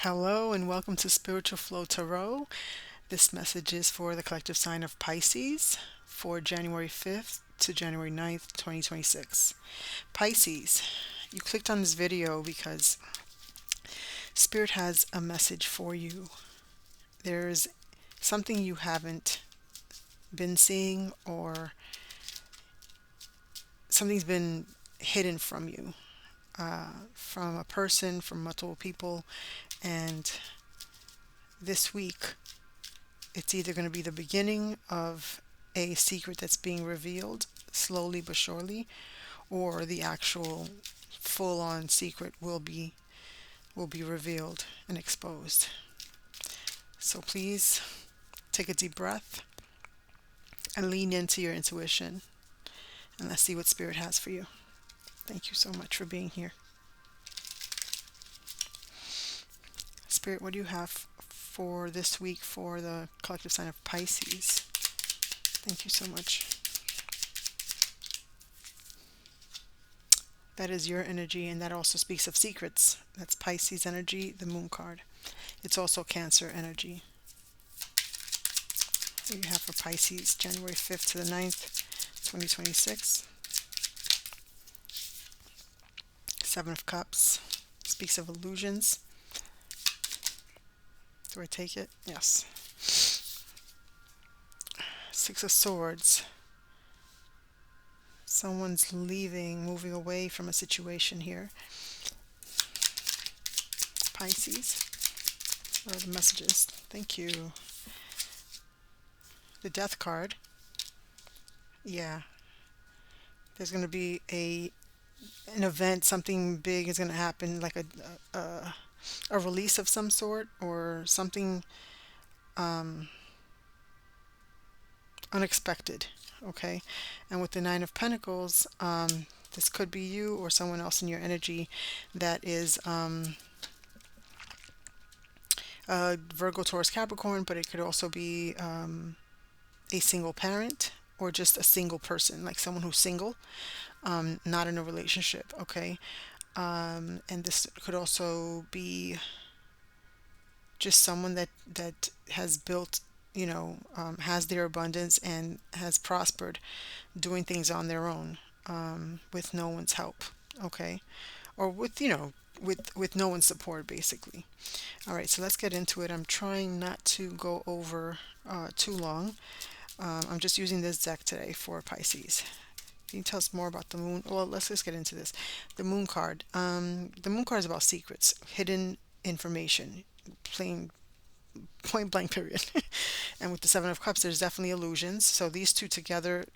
Hello and welcome to Spiritual Flow Tarot. This message is for the collective sign of Pisces for January 5th to January 9th, 2026. Pisces, you clicked on this video because Spirit has a message for you. There's something you haven't been seeing, or something's been hidden from you, from a person, from multiple people, and this week it's either going to be the beginning of a secret that's being revealed slowly but surely, or the actual full-on secret will be revealed and exposed. So please take a deep breath and lean into your intuition, and let's see what Spirit has for you. Thank you so much for being here. Spirit, what do you have for this week for the collective sign of Pisces? Thank you so much. That is your energy, and that also speaks of secrets. That's Pisces energy, the moon card. It's also Cancer energy. What do you have for Pisces, January 5th to the 9th, 2026? Seven of Cups speaks of illusions. Do I take it? Yes. Six of Swords. Someone's leaving, moving away from a situation here. Pisces. What are the messages? Thank you. The Death card. Yeah. There's going to be an event, something big is going to happen, like a release of some sort, or something unexpected. Okay. And with the Nine of Pentacles, this could be you or someone else in your energy that is Virgo, Taurus, Capricorn, but it could also be a single parent, or just a single person, like someone who's single, not in a relationship. Okay. And this could also be just someone that has built, has their abundance and has prospered doing things on their own, with no one's help. Okay. Or with no one's support, basically. All right, so let's get into it. I'm trying not to go over too long. I'm just using this deck today for Pisces. Can you tell us more about the moon? Well, let's just get into this. The moon card. The moon card is about secrets, hidden information, plain point blank period. And with the Seven of Cups, there's definitely illusions. So these two together,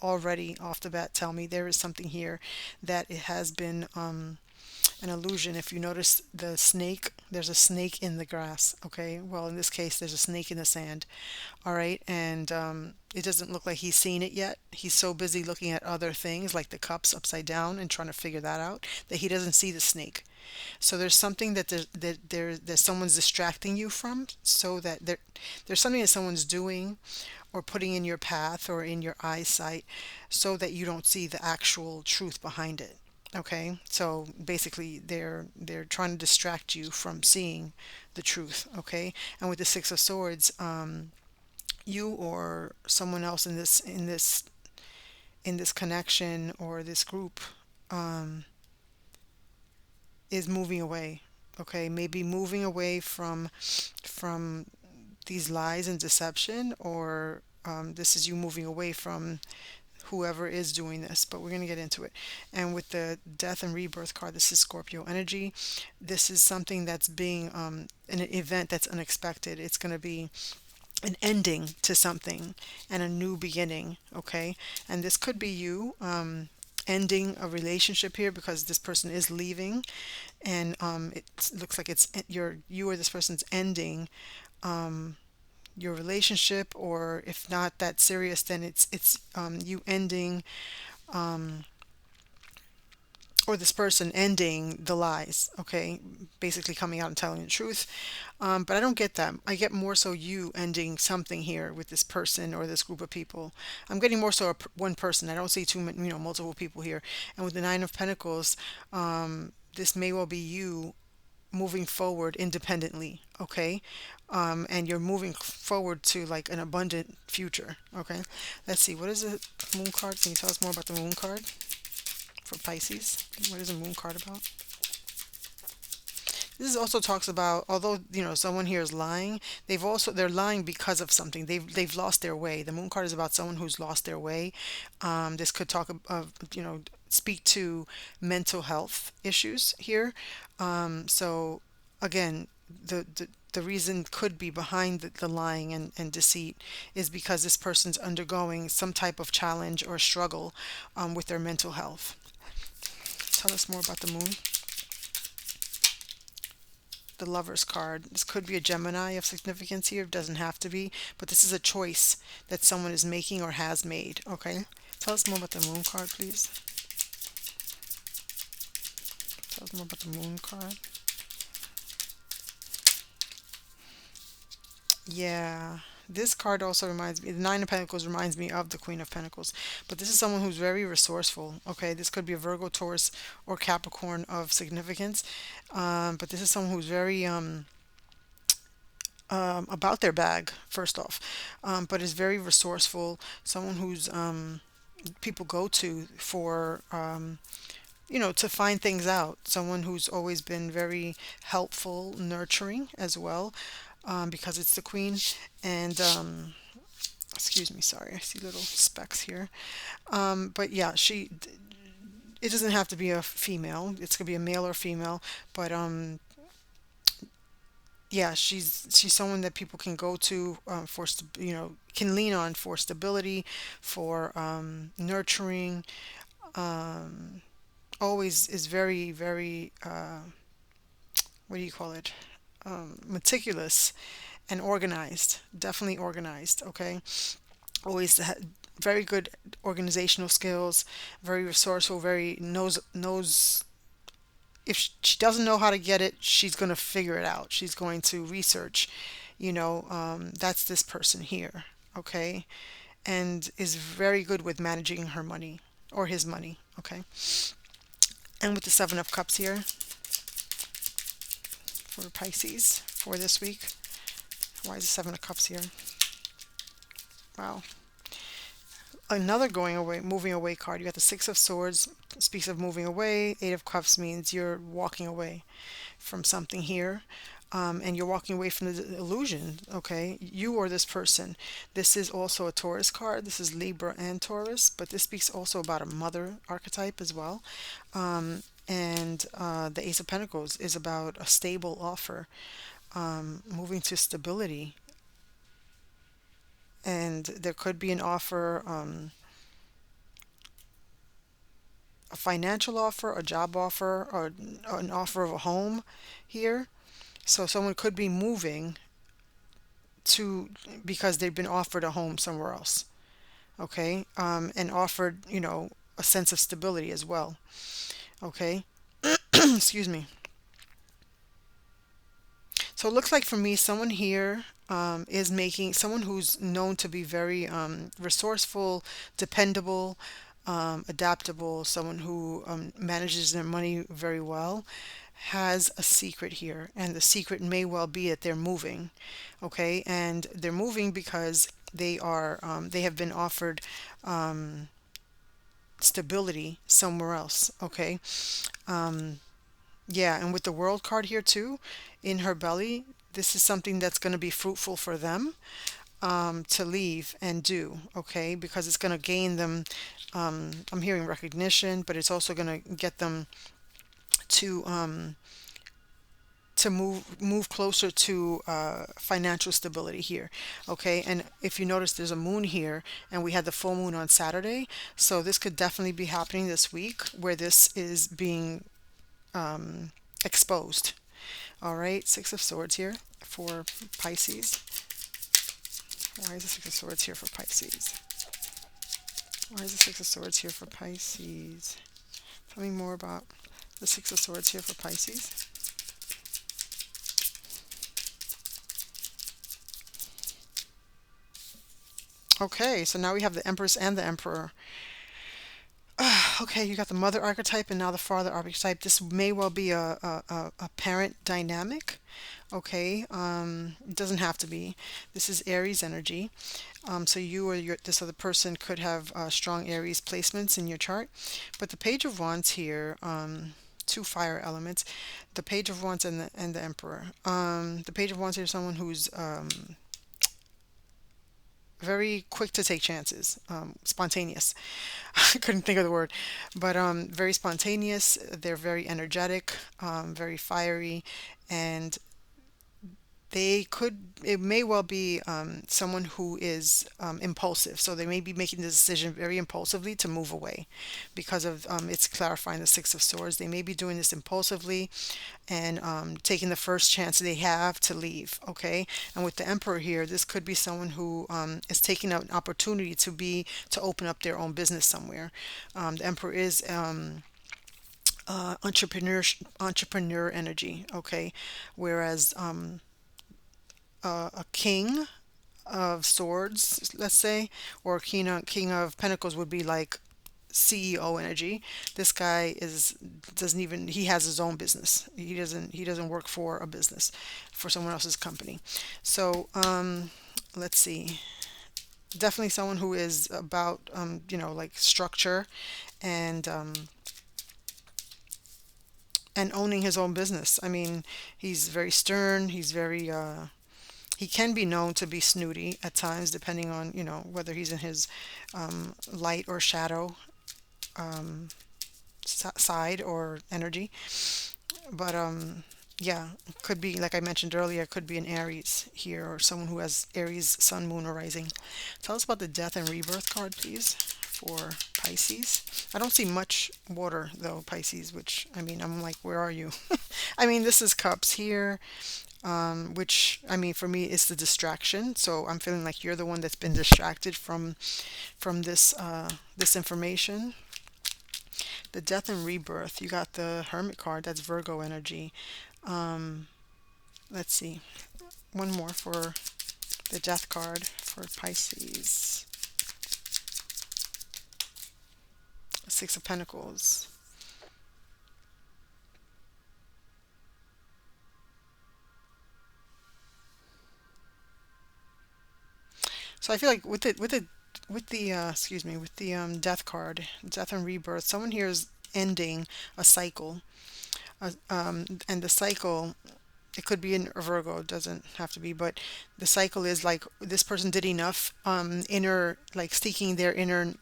already off the bat, tell me there is something here that it has been an illusion. If you notice the snake, there's a snake in the grass. Okay, well, in this case there's a snake in the sand. All right, and it doesn't look like he's seen it yet. He's so busy looking at other things like the cups upside down and trying to figure that out, that he doesn't see the snake. So there's something that someone's distracting you from, so that there's something that someone's doing or putting in your path or in your eyesight, so that you don't see the actual truth behind it. Okay, so basically they're trying to distract you from seeing the truth. Okay, and with the Six of Swords, you or someone else in this connection or this group, is moving away. Okay, maybe moving away from these lies and deception, or this is you moving away from whoever is doing this, but we're going to get into it. And with the Death and Rebirth card, this is Scorpio energy. This is something that's being an event that's unexpected. It's going to be an ending to something and a new beginning. Okay, and this could be you ending a relationship here, because this person is leaving, and it looks like you or this person's ending your relationship, or if not that serious, then it's you ending, or this person ending the lies. Okay, basically coming out and telling the truth. But I don't get that. I get more so you ending something here with this person or this group of people. I'm getting more so one person. I don't see too many, multiple people here. And with the Nine of Pentacles, this may well be you moving forward independently, okay? And you're moving forward to like an abundant future, okay? Let's see, what is the moon card? Can you tell us more about the moon card for Pisces? What is the moon card about? This also talks about, although someone here is lying, they're lying because of something. They've lost their way. The moon card is about someone who's lost their way. This could talk of speak to mental health issues here. So again, the reason could be behind the lying and deceit is because this person's undergoing some type of challenge or struggle with their mental health. Tell us more about the moon. The Lover's card. This could be a Gemini of significance here. It doesn't have to be, but this is a choice that someone is making or has made. Okay? Tell us more about the Moon card, please. Tell us more about the Moon card. Yeah. This card also reminds me, the Nine of Pentacles reminds me of the Queen of Pentacles. But this is someone who's very resourceful. Okay, this could be a Virgo, Taurus, or Capricorn of significance. But this is someone who's very about their bag, first off, but is very resourceful. Someone who's people go to for to find things out. Someone who's always been very helpful, nurturing as well, because it's the queen. And excuse me, sorry, I see little specks here. But yeah, it doesn't have to be a female. It's gonna be a male or female, but yeah, she's someone that people can go to can lean on for stability, for nurturing. Always is very, very, what do you call it? Meticulous and organized. Definitely organized. Okay, always very good organizational skills. Very resourceful. Very knows if she doesn't know how to get it, she's going to figure it out. She's going to research. That's this person here. Okay, and is very good with managing her money or his money. Okay, and with the Seven of Cups here for Pisces for this week. Why is the Seven of Cups here? Wow. Another going away, moving away card. You got the Six of Swords, speaks of moving away. Eight of Cups means you're walking away from something here. And you're walking away from the illusion, okay? You or this person. This is also a Taurus card. This is Libra and Taurus, but this speaks also about a mother archetype as well. And the Ace of Pentacles is about a stable offer, moving to stability. And there could be an offer, a financial offer, a job offer, or an offer of a home here. So someone could be moving to because they've been offered a home somewhere else, okay, and offered, a sense of stability as well, okay. Excuse me. So it looks like for me, someone here is making someone who's known to be very resourceful, dependable, adaptable, someone who manages their money very well, has a secret here. And the secret may well be that they're moving, okay? And they're moving because they have been offered stability somewhere else, okay? Yeah, and with the World card here too, in her belly, this is something that's going to be fruitful for them to leave and do, okay? Because it's going to gain them, I'm hearing recognition, but it's also going to get them to move closer to financial stability here, okay? And if you notice, there's a moon here, and we had the full moon on Saturday, so this could definitely be happening this week, where this is being exposed. All right, Six of Swords here for Pisces. Why is the Six of Swords here for Pisces? Why is the Six of Swords here for Pisces? Tell me more about the Six of Swords here for Pisces. Okay, so now we have the Empress and the Emperor. Okay, you got the mother archetype and now the father archetype. This may well be a parent dynamic. Okay, it doesn't have to be. This is Aries energy. So you or this other person could have strong Aries placements in your chart. But the Page of Wands here, two fire elements, the Page of Wands and the Emperor. The Page of Wands here is someone who's very quick to take chances, spontaneous. I couldn't think of the word, but very spontaneous. They're very energetic, very fiery, and it may well be someone who is impulsive. So they may be making the decision very impulsively to move away because of it's clarifying the Six of Swords. They may be doing this impulsively and taking the first chance they have to leave. Okay. And with the Emperor here, this could be someone who is taking an opportunity to open up their own business somewhere. The Emperor is entrepreneur energy. Okay. Whereas a king of swords, let's say, or king of pentacles would be like CEO energy. This guy is doesn't even he has his own business. He doesn't work for a business, for someone else's company. So let's see. Definitely someone who is about like structure and and owning his own business. I mean, he's very stern. He can be known to be snooty at times, depending on, whether he's in his light or shadow side or energy. But yeah, could be, like I mentioned earlier, could be an Aries here or someone who has Aries, Sun, Moon, or Rising. Tell us about the Death and Rebirth card, please, for Pisces. I don't see much water, though, Pisces, which, I mean, I'm like, where are you? I mean, this is Cups here, which I mean for me is the distraction. So I'm feeling like you're the one that's been distracted from this information. The Death and Rebirth. You got the Hermit card. That's Virgo energy. Um, let's see. One more for the Death card for Pisces. Six of Pentacles. So I feel like with the Death card, Death and Rebirth, someone here is ending a cycle. And the cycle, it could be in a Virgo, it doesn't have to be, but the cycle is like this person did enough inner, like seeking their inner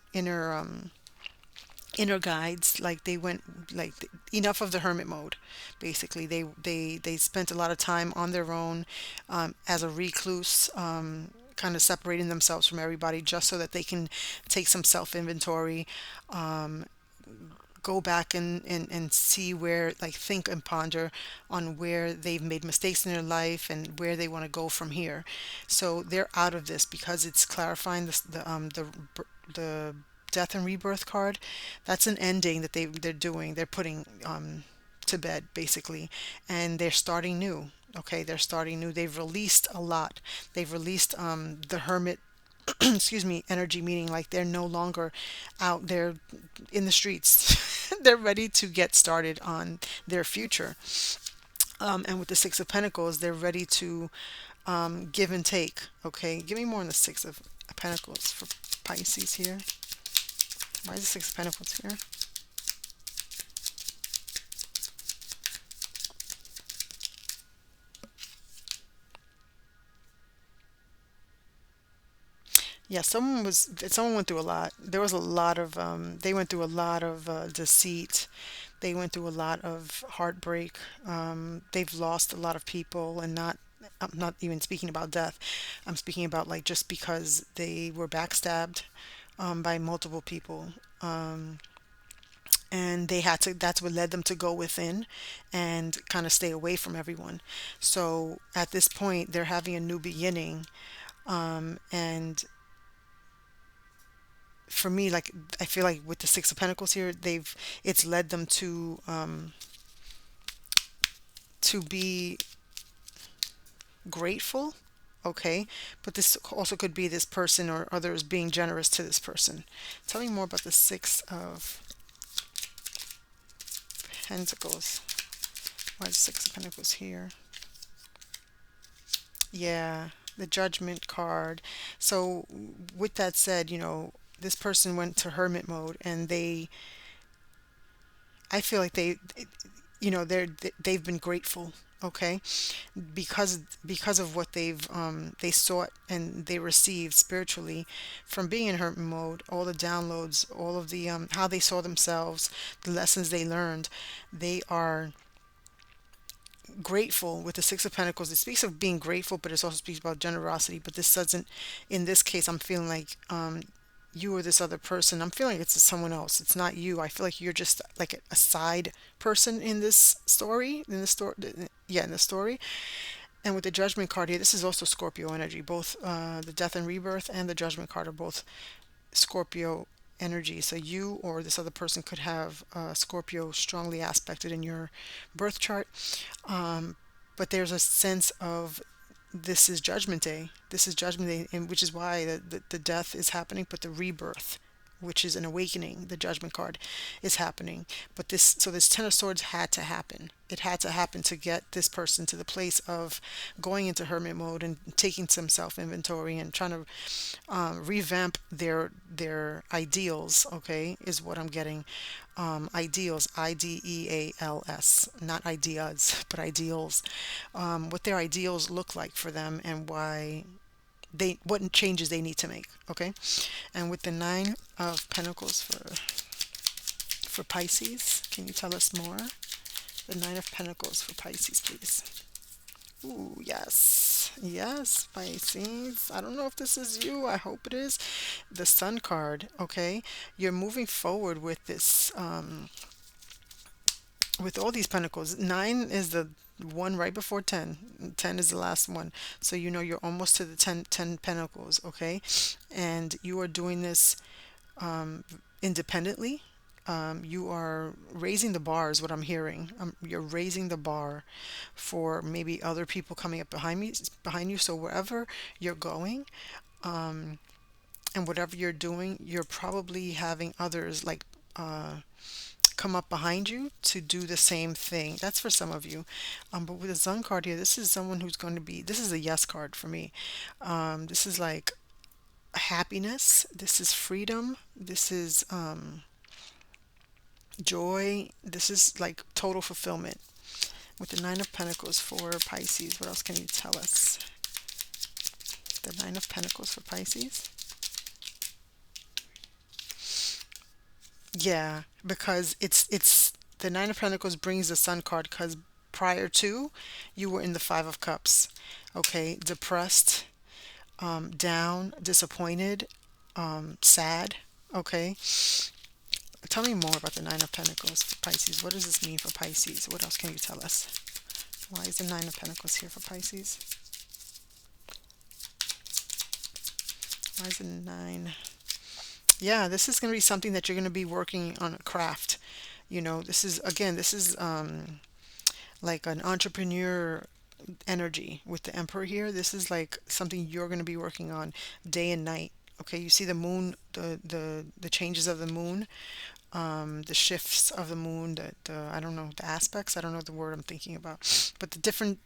guides. Like they went like enough of the hermit mode. Basically, they spent a lot of time on their own, as a recluse, kind of separating themselves from everybody just so that they can take some self inventory, go back and see where, like, think and ponder on where they've made mistakes in their life and where they want to go from here. So they're out of this because it's clarifying this, the Death and Rebirth card. That's an ending that they're doing. They're putting to bed, basically, and they're starting new. Okay, they're starting new. They've released a lot. They've released the hermit excuse me, energy, meaning like they're no longer out there in the streets. They're ready to get started on their future. And with the Six of Pentacles, they're ready to give and take. Okay, give me more on the Six of Pentacles for Pisces here. Why is the Six of Pentacles here? Yeah, someone went through a lot. There was a lot of they went through a lot of deceit. They went through a lot of heartbreak. They've lost a lot of people, and I'm not even speaking about death. I'm speaking about like just because they were backstabbed by multiple people. And that's what led them to go within and kind of stay away from everyone. So at this point, they're having a new beginning. And for me, like, I feel like with the Six of Pentacles here, it's led them to be grateful. Okay, but this also could be this person or others being generous to this person. Tell me more about the Six of Pentacles. Why is Six of Pentacles here? Yeah, the Judgment card. So, with that said, this person went to hermit mode, and I feel like they've been grateful, okay, because of what they sought and they received spiritually from being in hermit mode, all the downloads, all of the how they saw themselves, the lessons they learned. They are grateful with the Six of Pentacles. It speaks of being grateful, but it also speaks about generosity. But this doesn't, in this case, I'm feeling like you or this other person, I'm feeling it's someone else. It's not you. I feel like you're just like a side person in this story, yeah, in the story. And with the Judgment card here, this is also Scorpio energy. Both the Death and Rebirth and the Judgment card are both Scorpio energy. So you or this other person could have Scorpio strongly aspected in your birth chart. But there's a sense of this is Judgment Day. This is Judgment Day, and which is why the death is happening, but the rebirth, which is an awakening, the Judgment card, is happening. But this Ten of Swords had to happen. It had to happen to get this person to the place of going into hermit mode and taking some self inventory and trying to revamp their ideals. Okay, is what I'm getting. Ideals, Ideals, not ideas, but ideals. What their ideals look like for them and why what changes they need to make. Okay, and with the Nine of Pentacles for Pisces, can you tell us more? The Nine of Pentacles for Pisces, please. Ooh, yes. Yes, Pisces. I don't know if this is you. I hope it is. The Sun card, okay? You're moving forward with this, with all these pentacles. Nine is the one right before 10. 10 is the last one. So you're almost to the 10 pentacles, okay? And you are doing this independently. You are raising the bar, is what I'm hearing. You're raising the bar for maybe other people coming up behind you. So wherever you're going, and whatever you're doing, you're probably having others like come up behind you to do the same thing. That's for some of you. But with the Sun card here, this is someone who's going to be. This is a yes card for me. This is like happiness. This is freedom. This is joy. This is like total fulfillment. With the Nine of Pentacles for Pisces, what else can you tell us? The Nine of Pentacles for Pisces. Yeah, because it's the Nine of Pentacles brings the Sun card because prior to you were in the Five of Cups. Okay, depressed, down, disappointed, sad. Okay, tell me more about the Nine of Pentacles for Pisces. What does this mean for Pisces? What else can you tell us? Why is the Nine of Pentacles here for Pisces? Why is the nine? Yeah, this is going to be something that you're going to be working on a craft. This is like an entrepreneur energy with the Emperor here. This is like something you're going to be working on day and night. Okay, you see the moon, the changes of the moon, the shifts of the moon, the I don't know the aspects. I don't know the word I'm thinking about, but the different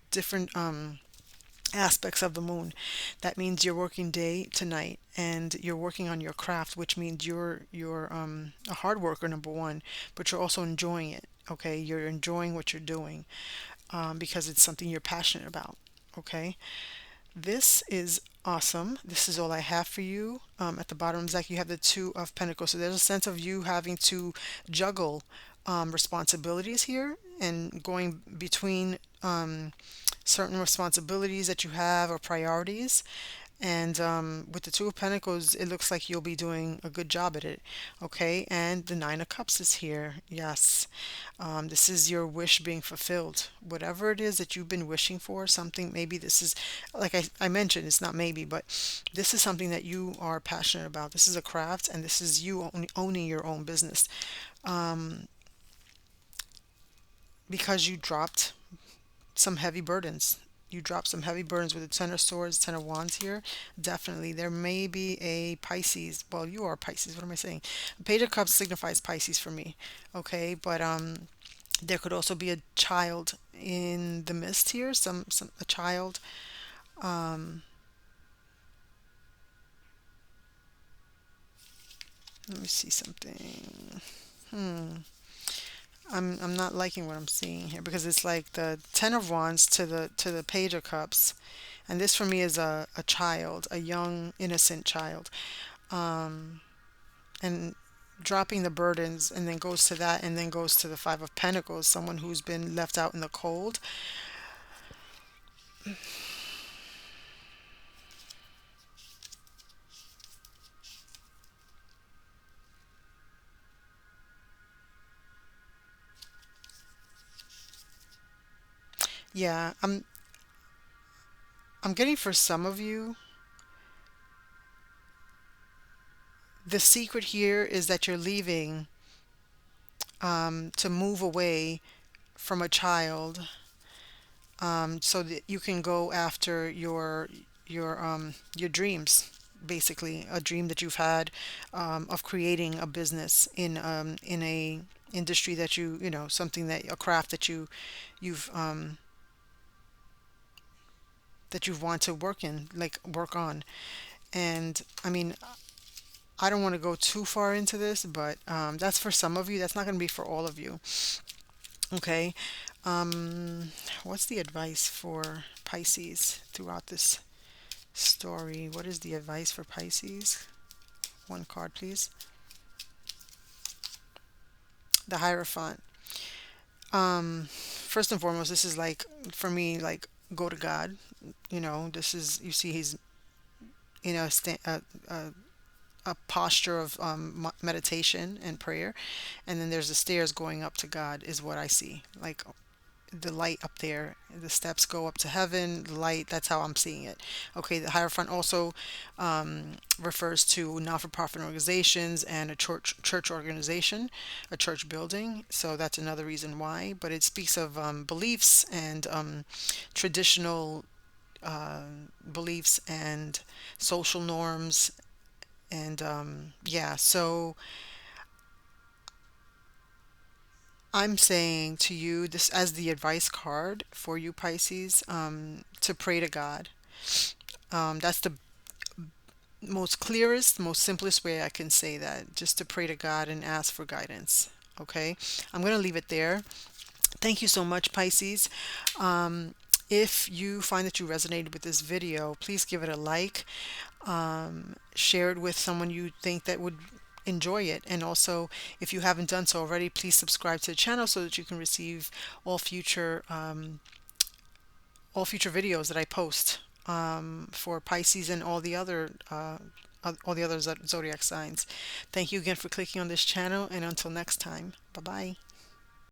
aspects of the moon. That means you're working day to night and you're working on your craft, which means you're a hard worker, number one, but you're also enjoying it. Okay, you're enjoying what you're doing because it's something you're passionate about. Okay, this is awesome. This is all I have for you. At the bottom, Zach, you have the Two of Pentacles. So there's a sense of you having to juggle responsibilities here and going between certain responsibilities that you have or priorities. And with the Two of Pentacles, it looks like you'll be doing a good job at it. Okay, and the Nine of Cups is here. Yes, this is your wish being fulfilled. Whatever it is that you've been wishing for, something, maybe this is, like I mentioned, it's not maybe, but this is something that you are passionate about. This is a craft, and this is you owning your own business because you dropped some heavy burdens. You drop some heavy burdens with the Ten of Swords, Ten of Wands here. Definitely. There may be a Pisces. Well, you are Pisces. What am I saying? Page of Cups signifies Pisces for me. Okay. But There could also be a child in the midst here, some a child. Let me see something. I'm not liking what I'm seeing here because it's like the Ten of Wands to the Page of Cups, and this for me is a child, a young innocent child, and dropping the burdens, and then goes to that, and then goes to the Five of Pentacles, someone who's been left out in the cold. Yeah, I'm getting for some of you, the secret here is that you're leaving to move away from a child, so that you can go after your dreams. Basically, a dream that you've had, of creating a business in a industry that you know, something that a craft that you've that you want to work in, like work on. And I mean, I don't want to go too far into this, but that's for some of you. That's not going to be for all of you. Okay. What's the advice for Pisces throughout this story? What is the advice for Pisces? One card, please. The Hierophant. First and foremost, this is like, for me, like, go to God. You know, this is, you see, he's in a posture of meditation and prayer, and then there's the stairs going up to God, is what I see. Like the light up there, the steps go up to heaven, the light, that's how I'm seeing it. Okay, the Hierophant also refers to not-for-profit organizations and a church organization, a church building, so that's another reason why. But it speaks of beliefs and traditional beliefs and social norms, and yeah, so I'm saying to you, this as the advice card for you, Pisces, to pray to God. That's the most clearest, most simplest way I can say that. Just to pray to God and ask for guidance. Okay, I'm going to leave it there. Thank you so much, Pisces. If you find that you resonated with this video, please give it a like. Share it with someone you think that would enjoy it. And also, if you haven't done so already, please subscribe to the channel so that you can receive all future all future videos that I post for Pisces and all the other zodiac signs. Thank you again for clicking on this channel, and until next time, bye bye.